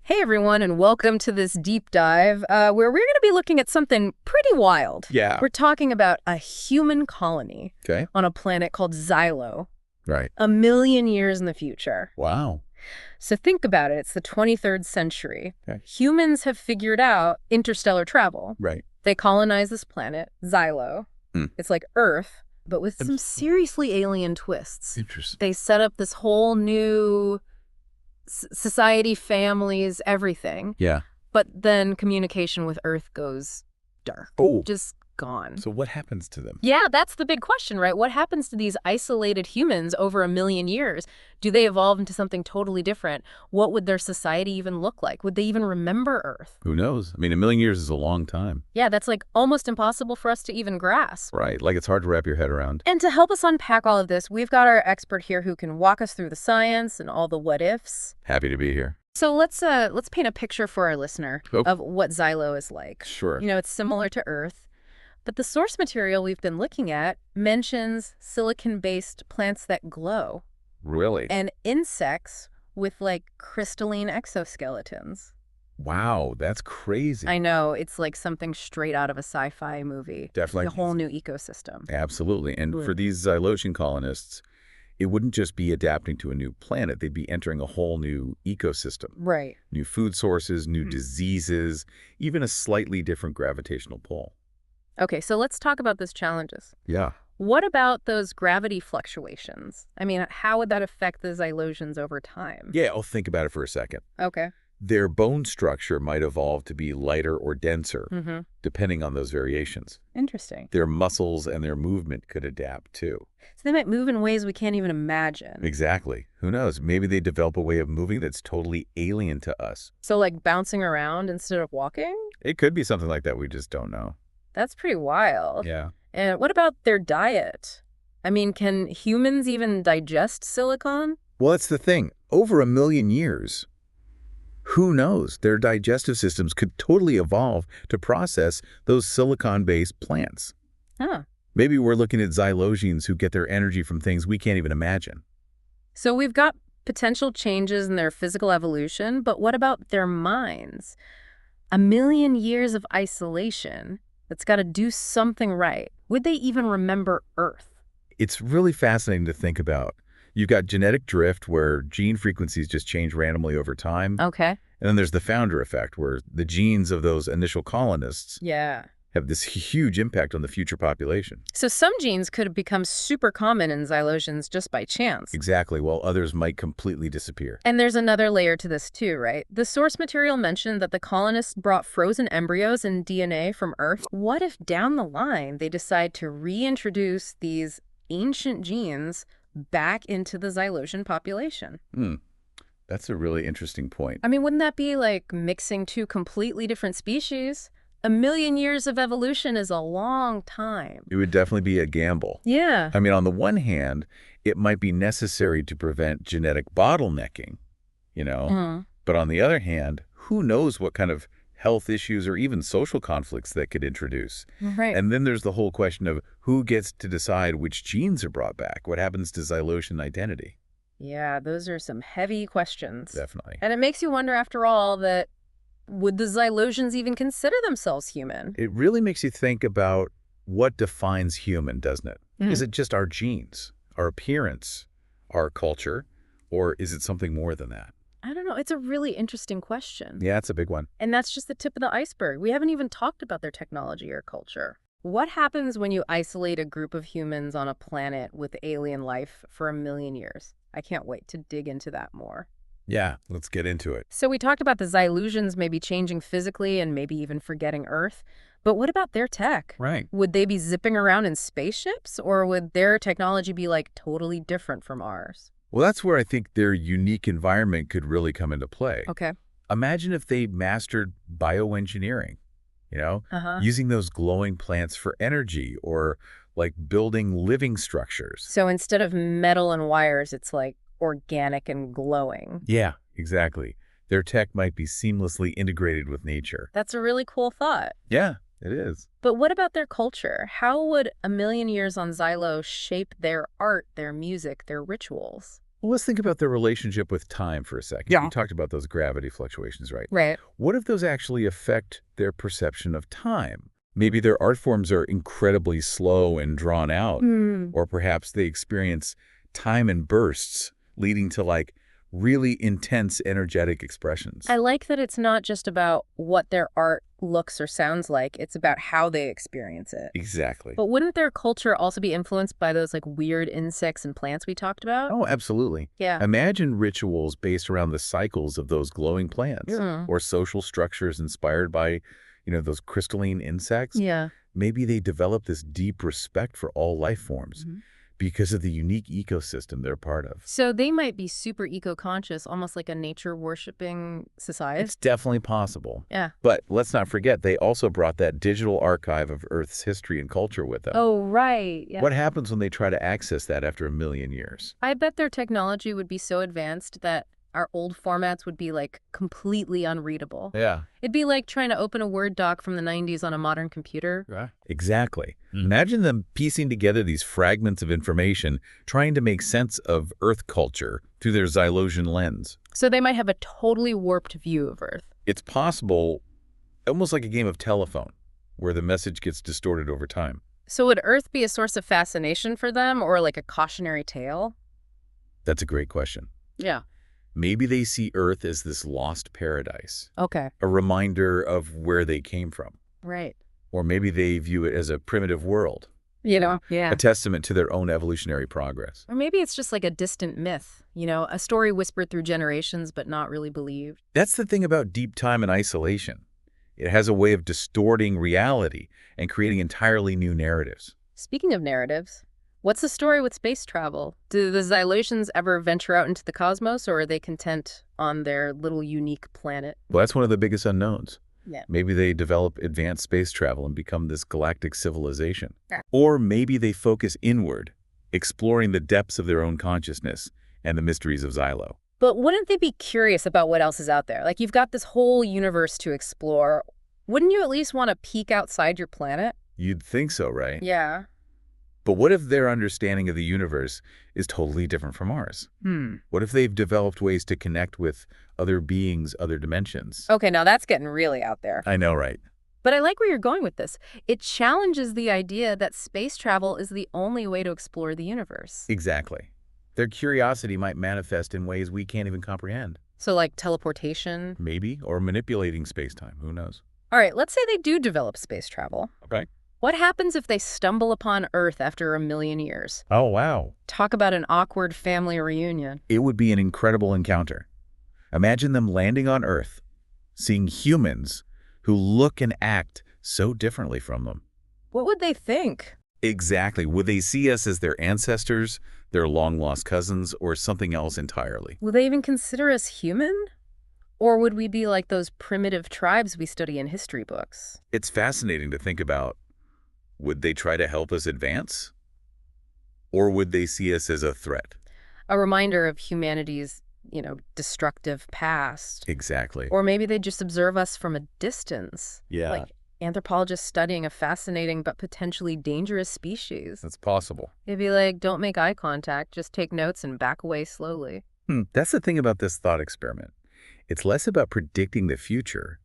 Hey everyone, and welcome to this deep dive where we're going to be looking at something pretty wild. Yeah. We're talking about a human colony Okay. on a planet called Xylo, Right. 1,000,000 years in the future. Wow. So think about it. It's the 23rd century. Okay. Humans have figured out interstellar travel. Right. They colonize this planet, Xylo. It's like Earth, but with some seriously alien twists. Interesting. They set up this whole new society, families, everything. Yeah. But then communication with Earth goes dark. Oh. Just gone. So what happens to them? Yeah, that's the big question, right? What happens to these isolated humans over 1,000,000 years? Do they evolve into something totally different? What would their society even look like? Would they even remember Earth? Who knows? I mean, 1,000,000 is a long time. Yeah, that's like almost impossible for us to even grasp. Right. Like it's hard to wrap your head around. And to help us unpack all of this, we've got our expert here who can walk us through the science and all the what-ifs. Happy to be here. So let's paint a picture for our listener of what Xylo is like. Sure. You know, it's similar to Earth, but the source material we've been looking at mentions silicon-based plants that glow. Really? And insects with, like, crystalline exoskeletons. Wow, that's crazy. I know, it's like something straight out of a sci-fi movie. Definitely. A whole new ecosystem. Absolutely. And for these Xylosian colonists, it wouldn't just be adapting to a new planet. They'd be entering a whole new ecosystem. Right. New food sources, new diseases, even a slightly different gravitational pull. Okay, so let's talk about those challenges. Yeah. What about those gravity fluctuations? I mean, how would that affect the Xylosians over time? Yeah, I'll think about it for a second. Okay. Their bone structure might evolve to be lighter or denser, depending on those variations. Interesting. Their muscles and their movement could adapt, too. So they might move in ways we can't even imagine. Exactly. Who knows? Maybe they develop a way of moving that's totally alien to us. So like bouncing around instead of walking? It could be something like that. We just don't know. That's pretty wild. Yeah. And what about their diet? I mean, can humans even digest silicon? Well, that's the thing. Over 1,000,000 years, who knows? Their digestive systems could totally evolve to process those silicon-based plants. Huh. Maybe we're looking at Xylosians who get their energy from things we can't even imagine. So we've got potential changes in their physical evolution, but what about their minds? 1,000,000 years of isolation that's got to do something right. Would they even remember Earth? It's really fascinating to think about. You've got genetic drift where gene frequencies just change randomly over time. Okay. And then there's the founder effect where the genes of those initial colonists have this huge impact on the future population. So some genes could have become super common in Xylosians just by chance. Exactly, while others might completely disappear. And there's another layer to this too, right? The source material mentioned that the colonists brought frozen embryos and DNA from Earth. What if down the line they decide to reintroduce these ancient genes back into the Xylosian population? That's a really interesting point. I mean, wouldn't that be like mixing two completely different species? 1,000,000 years of evolution is a long time. It would definitely be a gamble. Yeah. I mean, on the one hand, it might be necessary to prevent genetic bottlenecking, But on the other hand, who knows what kind of health issues or even social conflicts that could introduce. Right. And then there's the whole question of who gets to decide which genes are brought back. What happens to Xylosian identity? Yeah, those are some heavy questions. Definitely. And it makes you wonder, after all, that would the Xylosians even consider themselves human? It really makes you think about what defines human, doesn't it? Is it just our genes, our appearance, our culture, or is it something more than that? I don't know. It's a really interesting question. Yeah, it's a big one. And that's just the tip of the iceberg. We haven't even talked about their technology or culture. What happens when you isolate a group of humans on a planet with alien life for 1,000,000 years? I can't wait to dig into that more. Yeah, let's get into it. So we talked about the Xylosians maybe changing physically and maybe even forgetting Earth. But what about their tech? Right. Would they be zipping around in spaceships, or would their technology be like totally different from ours? Well, that's where I think their unique environment could really come into play. Okay. Imagine if they mastered bioengineering, using those glowing plants for energy or like building living structures. So instead of metal and wires, it's like organic and glowing. Yeah, exactly. Their tech might be seamlessly integrated with nature. That's a really cool thought. Yeah, it is. But what about their culture? How would 1,000,000 years on Xylo shape their art, their music, their rituals? Well, let's think about their relationship with time for a second. Yeah. You talked about those gravity fluctuations, right? Right. What if those actually affect their perception of time? Maybe their art forms are incredibly slow and drawn out, Hmm. or perhaps they experience time in bursts, leading to like really intense, energetic expressions. I like that it's not just about what their art looks or sounds like, it's about how they experience it. Exactly. But wouldn't their culture also be influenced by those like weird insects and plants we talked about? Oh, absolutely. Yeah. Imagine rituals based around the cycles of those glowing plants, Mm. or social structures inspired by, those crystalline insects. Yeah. Maybe they develop this deep respect for all life forms Mhm. because of the unique ecosystem they're part of. So they might be super eco-conscious, almost like a nature-worshipping society. It's definitely possible. Yeah. But let's not forget, they also brought that digital archive of Earth's history and culture with them. Oh, right. Yeah. What happens when they try to access that after 1,000,000 years? I bet their technology would be so advanced that our old formats would be like completely unreadable. Yeah. It'd be like trying to open a Word doc from the 90s on a modern computer. Right. Exactly. Imagine them piecing together these fragments of information, trying to make sense of Earth culture through their Xylosian lens. So they might have a totally warped view of Earth. It's possible, almost like a game of telephone, where the message gets distorted over time. So would Earth be a source of fascination for them or like a cautionary tale? That's a great question. Yeah. Maybe they see Earth as this lost paradise, Okay. a reminder of where they came from. Right. Or maybe they view it as a primitive world, Yeah. a testament to their own evolutionary progress. Or maybe it's just like a distant myth, a story whispered through generations but not really believed. That's the thing about deep time and isolation. It has a way of distorting reality and creating entirely new narratives. Speaking of narratives, what's the story with space travel? Do the Xylosians ever venture out into the cosmos, or are they content on their little unique planet? Well, that's one of the biggest unknowns. Yeah. Maybe they develop advanced space travel and become this galactic civilization. Yeah. Or maybe they focus inward, exploring the depths of their own consciousness and the mysteries of Xylo. But wouldn't they be curious about what else is out there? Like, you've got this whole universe to explore. Wouldn't you at least want to peek outside your planet? You'd think so, right? Yeah. But what if their understanding of the universe is totally different from ours? What if they've developed ways to connect with other beings, other dimensions? Okay, now that's getting really out there. I know, right? But I like where you're going with this. It challenges the idea that space travel is the only way to explore the universe. Exactly. Their curiosity might manifest in ways we can't even comprehend. So like teleportation. Maybe, or manipulating space-time. Who knows? All right, let's say they do develop space travel. Okay. What happens if they stumble upon Earth after 1,000,000 years? Oh, wow. Talk about an awkward family reunion. It would be an incredible encounter. Imagine them landing on Earth, seeing humans who look and act so differently from them. What would they think? Exactly. Would they see us as their ancestors, their long-lost cousins, or something else entirely? Will they even consider us human? Or would we be like those primitive tribes we study in history books? It's fascinating to think about. Would they try to help us advance? Or would they see us as a threat? A reminder of humanity's, destructive past. Exactly. Or maybe they just observe us from a distance. Yeah, Like anthropologists studying a fascinating but potentially dangerous species. that's possible. It'd be like, don't make eye contact, just take notes and back away slowly. That's the thing about this thought experiment. It's less about predicting the future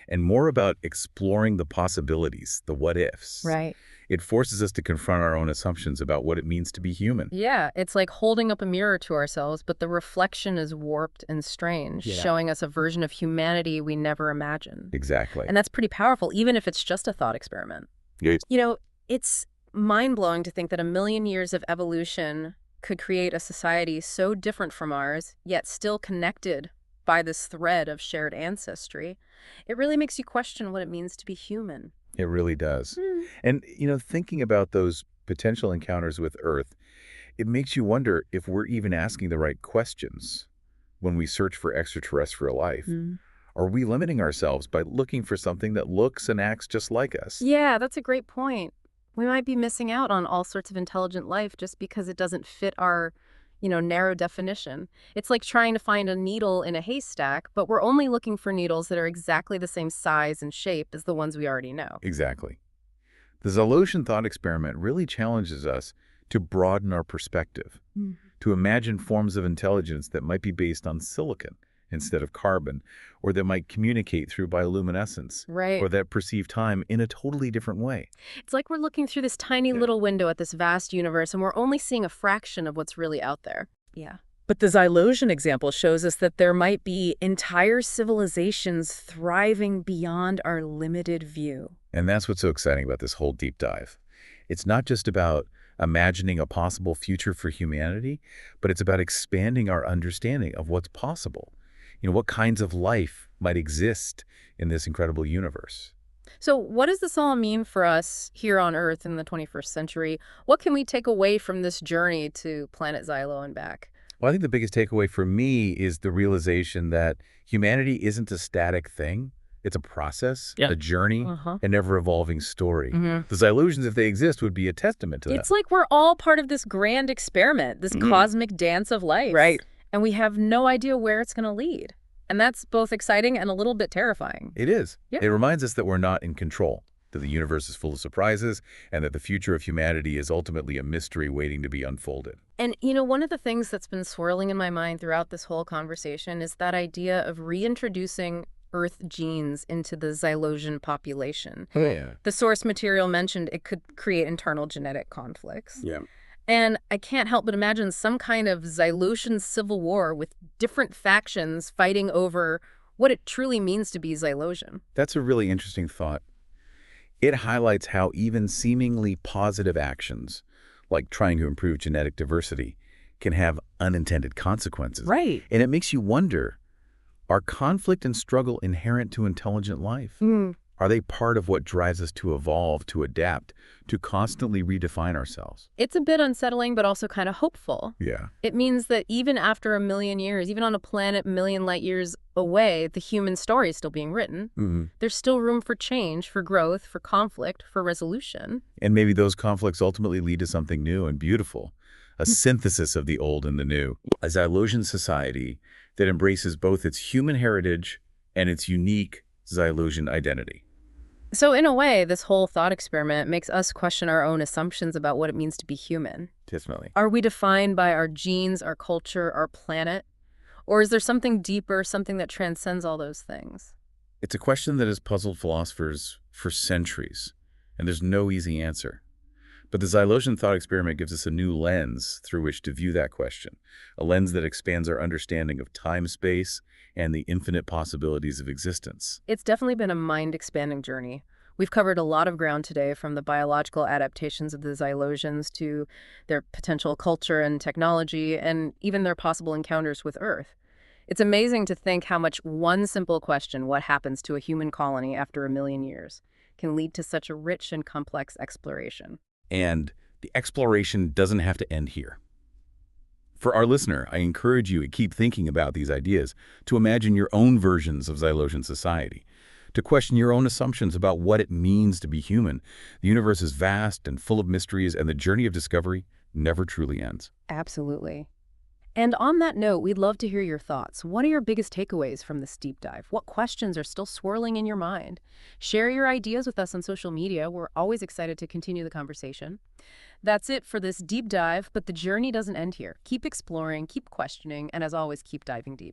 and more about exploring the possibilities, the what-ifs. Right. It forces us to confront our own assumptions about what it means to be human. Yeah, it's like holding up a mirror to ourselves, but the reflection is warped and strange, Yeah. showing us a version of humanity we never imagined. Exactly. And that's pretty powerful, even if it's just a thought experiment. Yeah. It's mind-blowing to think that 1,000,000 years of evolution could create a society so different from ours, yet still connected by this thread of shared ancestry. It really makes you question what it means to be human. It really does. And, thinking about those potential encounters with Earth, it makes you wonder if we're even asking the right questions when we search for extraterrestrial life. Are we limiting ourselves by looking for something that looks and acts just like us? Yeah, that's a great point. We might be missing out on all sorts of intelligent life just because it doesn't fit our, narrow definition. It's like trying to find a needle in a haystack, but we're only looking for needles that are exactly the same size and shape as the ones we already know. Exactly. The Xylosian thought experiment really challenges us to broaden our perspective, to imagine forms of intelligence that might be based on silicon instead of carbon, or that might communicate through bioluminescence, Right. or that perceive time in a totally different way. It's like we're looking through this tiny little window at this vast universe, and we're only seeing a fraction of what's really out there. Yeah. But the Xylosion example shows us that there might be entire civilizations thriving beyond our limited view. And that's what's so exciting about this whole deep dive. It's not just about imagining a possible future for humanity, but it's about expanding our understanding of what's possible. What kinds of life might exist in this incredible universe. So what does this all mean for us here on Earth in the 21st century? What can we take away from this journey to planet Xylo and back? Well, I think the biggest takeaway for me is the realization that humanity isn't a static thing. It's a process, a journey, an ever-evolving story. The Xylosions, if they exist, would be a testament to that. It's like we're all part of this grand experiment, this cosmic dance of life. Right. And we have no idea where it's going to lead. And that's both exciting and a little bit terrifying. It is. Yeah. It reminds us that we're not in control, that the universe is full of surprises, and that the future of humanity is ultimately a mystery waiting to be unfolded. And, one of the things that's been swirling in my mind throughout this whole conversation is that idea of reintroducing Earth genes into the Xylosian population. Oh, yeah. The source material mentioned it could create internal genetic conflicts. Yeah. And I can't help but imagine some kind of Xylosian civil war with different factions fighting over what it truly means to be Xylosian. That's a really interesting thought. It highlights how even seemingly positive actions, like trying to improve genetic diversity, can have unintended consequences. Right. And it makes you wonder, are conflict and struggle inherent to intelligent life? Are they part of what drives us to evolve, to adapt, to constantly redefine ourselves? It's a bit unsettling, but also kind of hopeful. Yeah. It means that even after 1,000,000 years, even on a planet 1,000,000 light years away, the human story is still being written. There's still room for change, for growth, for conflict, for resolution. And maybe those conflicts ultimately lead to something new and beautiful, a synthesis of the old and the new, a Xylosian society that embraces both its human heritage and its unique Xylosian identity. So in a way, this whole thought experiment makes us question our own assumptions about what it means to be human. Definitely. Are we defined by our genes, our culture, our planet? Or is there something deeper, something that transcends all those things? It's a question that has puzzled philosophers for centuries, and there's no easy answer. But the Xylosian thought experiment gives us a new lens through which to view that question, a lens that expands our understanding of time, space, and the infinite possibilities of existence. It's definitely been a mind-expanding journey. We've covered a lot of ground today, from the biological adaptations of the Xylosians to their potential culture and technology, and even their possible encounters with Earth. It's amazing to think how much one simple question, what happens to a human colony after 1,000,000 years, can lead to such a rich and complex exploration. And the exploration doesn't have to end here. For our listener, I encourage you to keep thinking about these ideas, to imagine your own versions of Xylosian society, to question your own assumptions about what it means to be human. The universe is vast and full of mysteries, and the journey of discovery never truly ends. Absolutely. And on that note, we'd love to hear your thoughts. What are your biggest takeaways from this deep dive? What questions are still swirling in your mind? Share your ideas with us on social media. We're always excited to continue the conversation. That's it for this deep dive, but the journey doesn't end here. Keep exploring, keep questioning, and as always, keep diving deep.